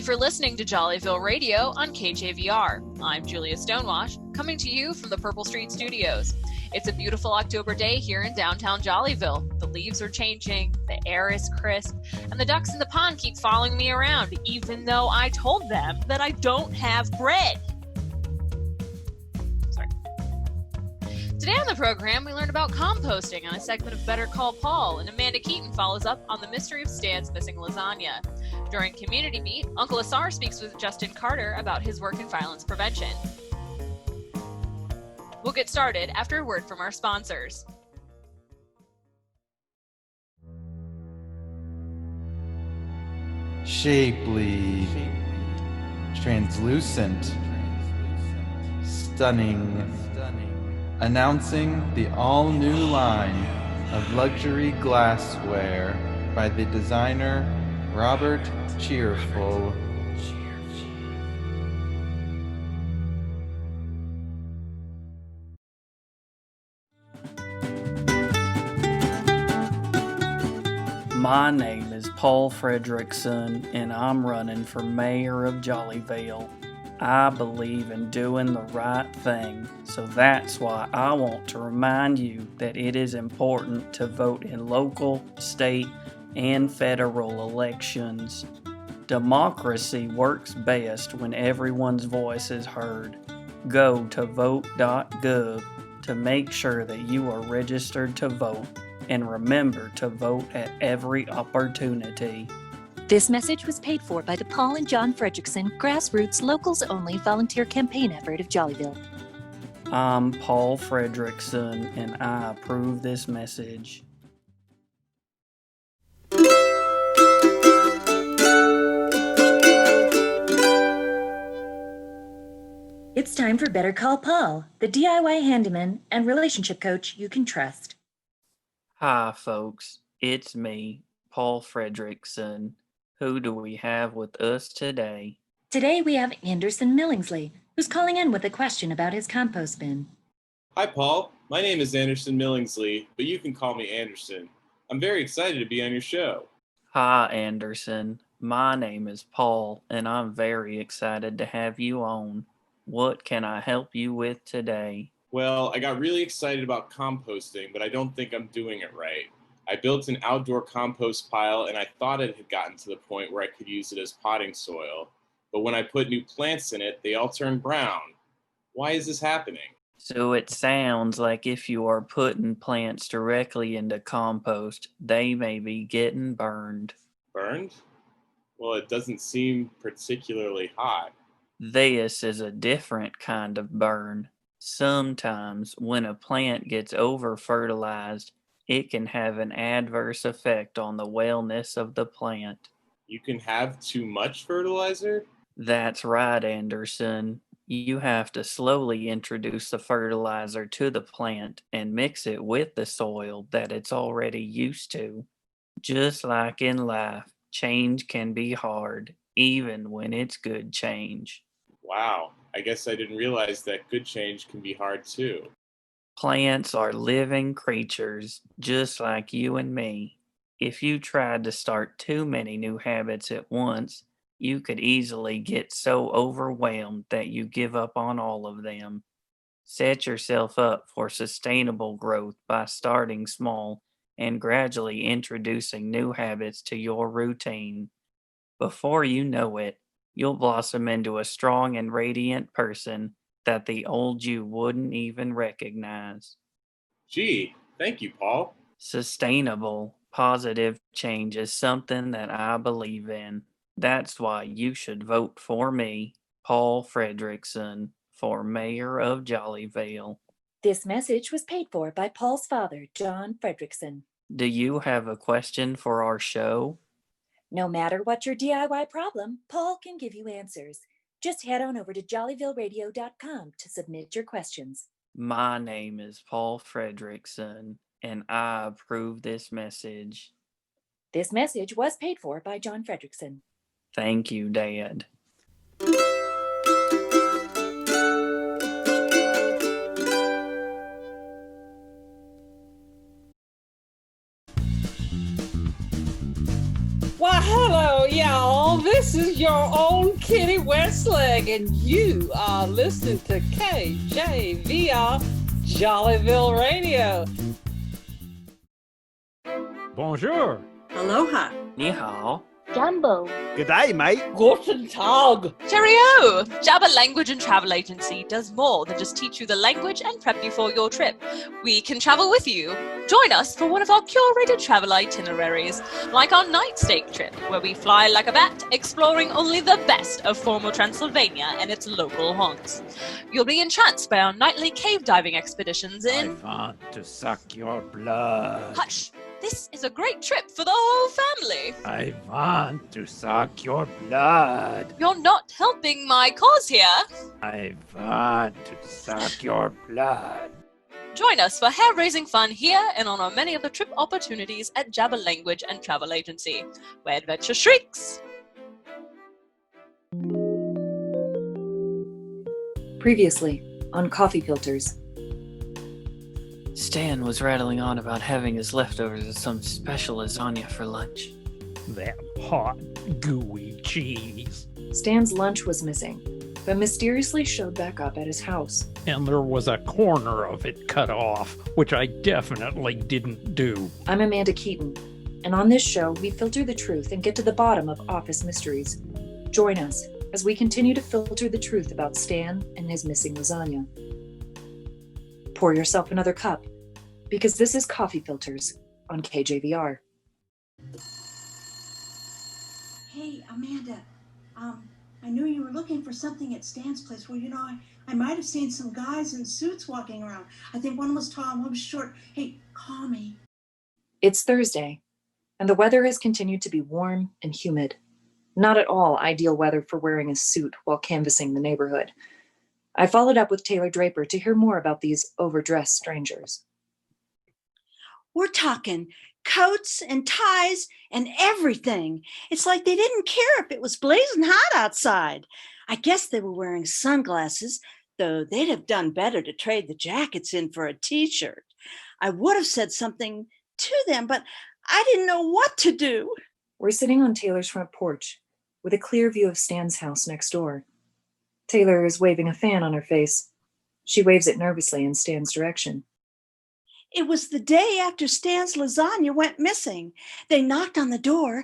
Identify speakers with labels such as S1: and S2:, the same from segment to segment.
S1: you for listening to Jollyville Radio on KJVR. I'm Julia Stonewash, coming to you from the Purple Street Studios. It's a beautiful October day here in downtown Jollyville. The leaves are changing, the air is crisp, and the ducks in the pond keep following me around, even though I told them that I don't have bread. Sorry. Today on the program, we learned about composting on a segment of Better Call Paul, and Amanda Keeton follows up on the mystery of Stan's missing lasagna. During Community Beat, UncleASAR speaks with Justin Carter about his work in violence prevention. We'll get started after a word from our sponsors.
S2: Shapely, translucent, stunning, announcing the all-new line of luxury glassware by the designer Robert Cheerful.
S3: My name is Paul Fredrickson, and I'm running for mayor of Jollyville. I believe in doing the right thing, so that's why I want to remind you that it is important to vote in local, state, and federal elections. Democracy works best when everyone's voice is heard. Go to vote.gov to make sure that you are registered to vote. And remember to vote at every opportunity.
S4: This message was paid for by the Paul and John Fredrickson Grassroots Locals Only volunteer campaign effort of Jollyville.
S3: I'm Paul Fredrickson, and I approve this message.
S5: It's time for Better Call Paul, the DIY handyman and relationship coach you can trust.
S3: Hi, folks. It's me, Paul Fredrickson. Who do we have with us today?
S5: Today we have Anderson Millingsley, who's calling in with a question about his compost bin.
S6: Hi, Paul. My name is Anderson Millingsley, but you can call me Anderson. I'm very excited to be on your show.
S3: Hi, Anderson. My name is Paul, and I'm very excited to have you on. What can I help you with today?
S6: Well, I got really excited about composting, but I don't think I'm doing it right. I built an outdoor compost pile, and I thought it had gotten to the point where I could use it as potting soil. But when I put new plants in it, they all turned brown. Why is this happening?
S3: So it sounds like if you are putting plants directly into compost, they may be getting burned.
S6: Burned? Well, it doesn't seem particularly hot.
S3: This is a different kind of burn. Sometimes when a plant gets over-fertilized, it can have an adverse effect on the wellness of the plant.
S6: You can have too much fertilizer?
S3: That's right, Anderson. You have to slowly introduce the fertilizer to the plant and mix it with the soil that it's already used to. Just like in life, change can be hard, even when it's good change.
S6: Wow. I guess I didn't realize that good change can be hard too.
S3: Plants are living creatures, just like you and me. If you tried to start too many new habits at once, you could easily get so overwhelmed that you give up on all of them. Set yourself up for sustainable growth by starting small and gradually introducing new habits to your routine. Before you know it, you'll blossom into a strong and radiant person that the old you wouldn't even recognize.
S6: Gee, thank you, Paul.
S3: Sustainable, positive change is something that I believe in. That's why you should vote for me, Paul Fredrickson, for mayor of Jollyville.
S5: This message was paid for by Paul's father, John Fredrickson.
S3: Do you have a question for our show?
S5: No matter what your DIY problem, Paul can give you answers. Just head on over to jollyvilleradio.com to submit your questions.
S3: My name is Paul Fredrickson, and I approve this message.
S5: This message was paid for by John Fredrickson.
S3: Thank you, Dad.
S7: Why, hello Hello, y'all. This is your own Kitty Westleg, and you are listening to KJVR Jollyville Radio.
S8: Bonjour.
S9: Aloha.
S3: Ni hao.
S10: Jumbo.
S8: Good day, mate.
S7: Guten Tag.
S1: Cheerio! Jabba Language and Travel Agency does more than just teach you the language and prep you for your trip. We can travel with you. Join us for one of our curated travel itineraries, like our night stake trip, where we fly like a bat, exploring only the best of former Transylvania and its local haunts. You'll be entranced by our nightly cave diving expeditions in...
S8: I want to suck your blood.
S1: Hush! This is a great trip for the whole family.
S8: I want to suck your blood.
S1: You're not helping my cause here.
S8: I want to suck your blood.
S1: Join us for hair-raising fun here and on our many other trip opportunities at Jabba Language and Travel Agency, where adventure shrieks.
S5: Previously on Coffee Filters.
S3: Stan was rattling on about having his leftovers of some special lasagna for lunch.
S8: That hot, gooey cheese.
S5: Stan's lunch was missing, but mysteriously showed back up at his house.
S8: And there was a corner of it cut off, which I definitely didn't do.
S5: I'm Amanda Keeton, and on this show, we filter the truth and get to the bottom of office mysteries. Join us as we continue to filter the truth about Stan and his missing lasagna. Pour yourself another cup, because this is Coffee Filters on KJVR.
S9: Hey, Amanda. I knew you were looking for something at Stan's place. Well, I might have seen some guys in suits walking around. I think one was tall and one was short. Hey, call me.
S5: It's Thursday, and the weather has continued to be warm and humid. Not at all ideal weather for wearing a suit while canvassing the neighborhood. I followed up with Taylor Draper to hear more about these overdressed strangers.
S9: We're talking coats and ties and everything. It's like they didn't care if it was blazing hot outside. I guess they were wearing sunglasses, though they'd have done better to trade the jackets in for a t-shirt. I would have said something to them, but I didn't know what to do.
S5: We're sitting on Taylor's front porch with a clear view of Stan's house next door. Taylor is waving a fan on her face. She waves it nervously in Stan's direction.
S9: It was the day after Stan's lasagna went missing. They knocked on the door,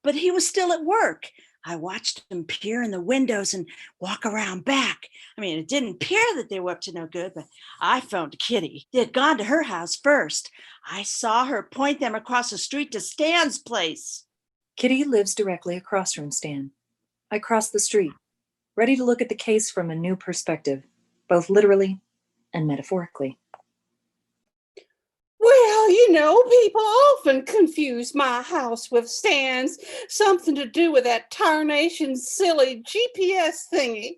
S9: but he was still at work. I watched him peer in the windows and walk around back. It didn't appear that they were up to no good, but I phoned Kitty. They had gone to her house first. I saw her point them across the street to Stan's place.
S5: Kitty lives directly across from Stan. I crossed the street, ready to look at the case from a new perspective, both literally and metaphorically.
S7: Well, people often confuse my house with Stan's. Something to do with that tarnation silly GPS thingy.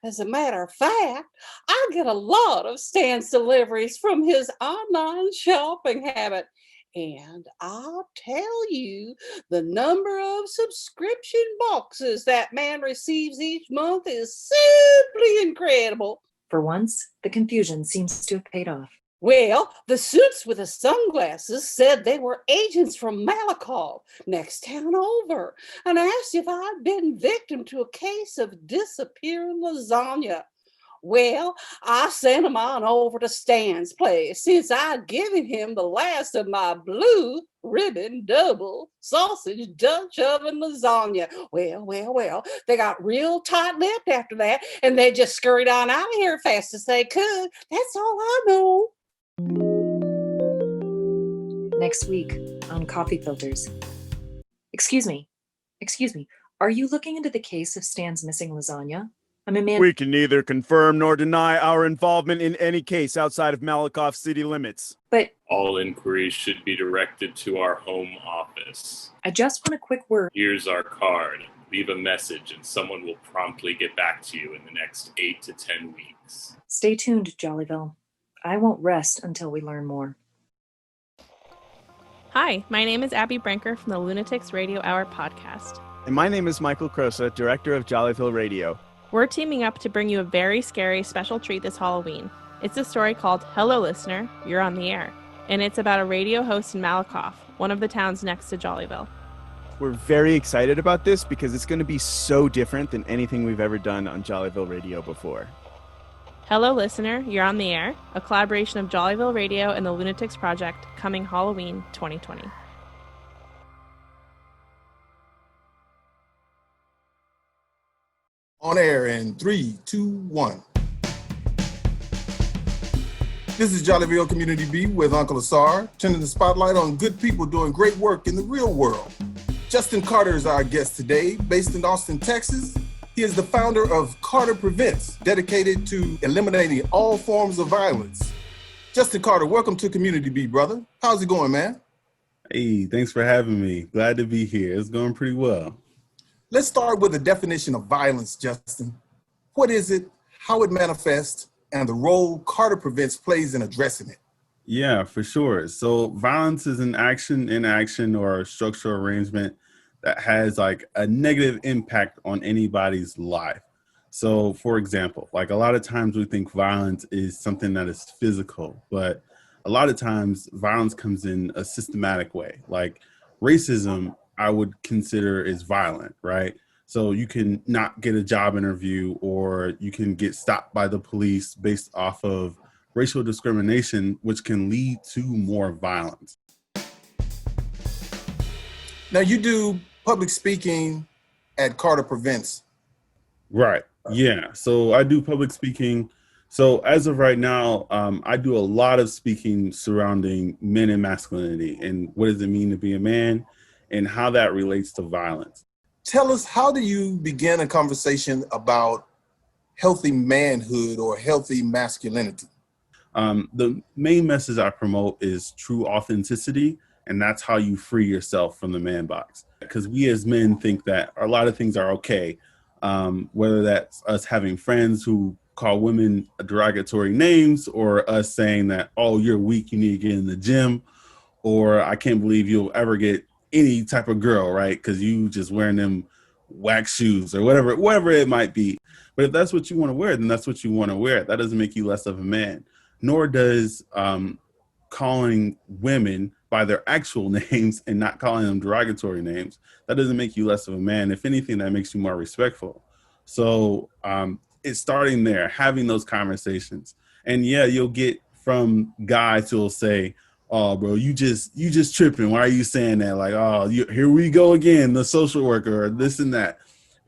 S7: As a matter of fact, I get a lot of Stan's deliveries from his online shopping habit. And I'll tell you, the number of subscription boxes that man receives each month is simply incredible.
S5: For once, the confusion seems to have paid off.
S7: Well, the suits with the sunglasses said they were agents from Malakoff, next town over, and asked if I'd been victim to a case of disappearing lasagna. Well, I sent him on over to Stan's place since I'd given him the last of my blue ribbon double sausage Dutch oven lasagna. Well, they got real tight-lipped after that, and they just scurried on out of here fast as they could. That's all I know.
S5: Next week on Coffee Filters. Excuse me. Are you looking into the case of Stan's missing lasagna? I'm Amanda.
S11: We can neither confirm nor deny our involvement in any case outside of Malakoff city limits.
S5: But
S6: all inquiries should be directed to our home office.
S5: I just want a quick word.
S6: Here's our card. Leave a message and someone will promptly get back to you in the next 8 to 10 weeks.
S5: Stay tuned, Jollyville. I won't rest until we learn more.
S12: Hi, my name is Abby Brinker from the Lunatics Radio Hour podcast.
S11: And my name is Michael Crosa, director of Jollyville Radio.
S12: We're teaming up to bring you a very scary special treat this Halloween. It's a story called Hello Listener, You're on the Air, and it's about a radio host in Malakoff, one of the towns next to Jollyville.
S11: We're very excited about this because it's going to be so different than anything we've ever done on Jollyville Radio before.
S12: Hello, listener. You're on the air, a collaboration of Jollyville Radio and the Lunatics Project, coming Halloween 2020.
S10: On air in 3, 2, 1. This is Jollyville Community B with UncleASAR, turning the spotlight on good people doing great work in the real world. Justin Carter is our guest today, based in Austin, Texas. He is the founder of Carter Prevents, dedicated to eliminating all forms of violence. Justin Carter, welcome to Community B, brother. How's it going, man?
S13: Hey, thanks for having me. Glad to be here. It's going pretty well.
S10: Let's start with a definition of violence, Justin. What is it, how it manifests, and the role Carter Prevents plays in addressing it?
S13: Yeah, for sure. So violence is an action, inaction, or a structural arrangement that has like a negative impact on anybody's life. So for example, like a lot of times we think violence is something that is physical, but a lot of times violence comes in a systematic way. Like racism, I would consider is violent, right? So you can not get a job interview, or you can get stopped by the police based off of racial discrimination, which can lead to more violence.
S10: Now you do public speaking at Carter Prevents.
S13: Right, yeah. So I do public speaking. So as of right now, I do a lot of speaking surrounding men and masculinity and what does it mean to be a man and how that relates to violence.
S10: Tell us, how do you begin a conversation about healthy manhood or healthy masculinity?
S13: The main message I promote is true authenticity, and that's how you free yourself from the man box. Because we as men think that a lot of things are okay, whether that's us having friends who call women derogatory names, or us saying that, oh, you're weak, you need to get in the gym, or I can't believe you'll ever get any type of girl, right? Because you just wearing them wax shoes or whatever it might be. But if that's what you want to wear, then that's what you want to wear. That doesn't make you less of a man. Nor does calling women by their actual names and not calling them derogatory names, that doesn't make you less of a man. If anything, that makes you more respectful. So it's starting there, having those conversations. And yeah, you'll get from guys who will say, oh, bro, you just tripping. Why are you saying that? Like, oh, here we go again, the social worker, or this and that.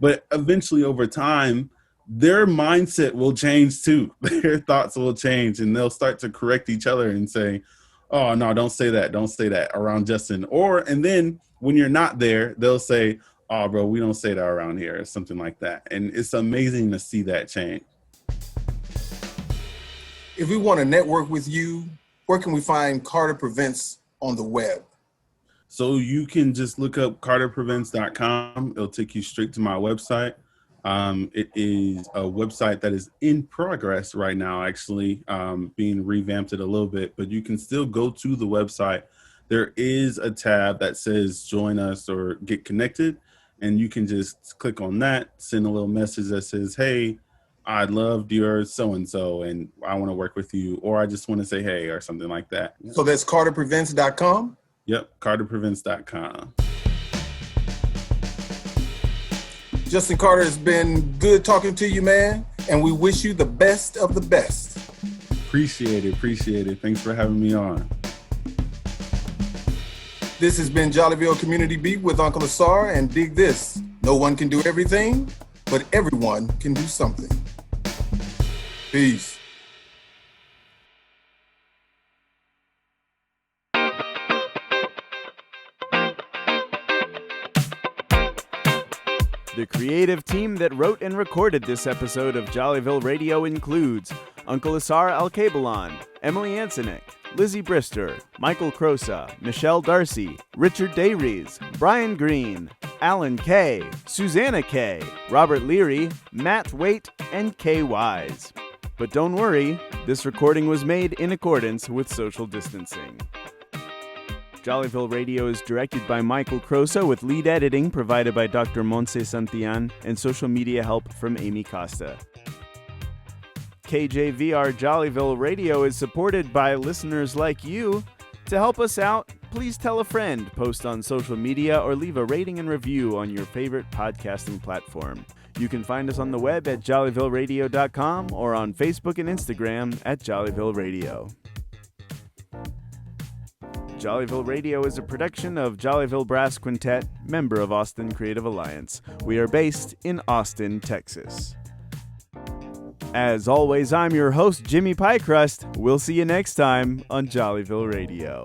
S13: But eventually over time, their mindset will change too. Their thoughts will change, and they'll start to correct each other and say, oh, no, don't say that around Justin. And then when you're not there, they'll say, oh, bro, we don't say that around here, or something like that. And it's amazing to see that change.
S10: If we want to network with you, where can we find Carter Prevents on the web?
S13: So you can just look up carterprevents.com. It'll take you straight to my website. It is a website that is in progress right now, actually being revamped a little bit, but you can still go to the website. There is a tab that says join us or get connected, and you can just click on that, send a little message that says, hey, I loved your so-and-so and I want to work with you, or I just want to say hey, or something like that.
S10: So that's carterprevents.com?
S13: Yep, carterprevents.com.
S10: Justin Carter, has been good talking to you, man, and we wish you the best of the best.
S13: Appreciate it. Thanks for having me on.
S10: This has been Jollyville Community Beat with UncleASAR, and dig this: no one can do everything, but everyone can do something. Peace.
S11: The creative team that wrote and recorded this episode of Jollyville Radio includes UncleASAR Alkebalon, Emily Ansonik, Lizzie Brister, Michael Crosa, Michelle Darcy, Richard Dayries, Brian Green, Alan Kay, Susanna Kay, Robert Leary, Matt Waite, and Kay Wise. But don't worry, this recording was made in accordance with social distancing. Jollyville Radio is directed by Michael Crosa with lead editing provided by Dr. Montse Santillan and social media help from Amy Costa. KJVR Jollyville Radio is supported by listeners like you. To help us out, please tell a friend, post on social media, or leave a rating and review on your favorite podcasting platform. You can find us on the web at jollyvilleradio.com or on Facebook and Instagram at Jollyville Radio. Jollyville Radio is a production of Jollyville Brass Quintet, member of Austin Creative Alliance. We are based in Austin, Texas. As always, I'm your host, Jimmy Piecrust. We'll see you next time on Jollyville Radio.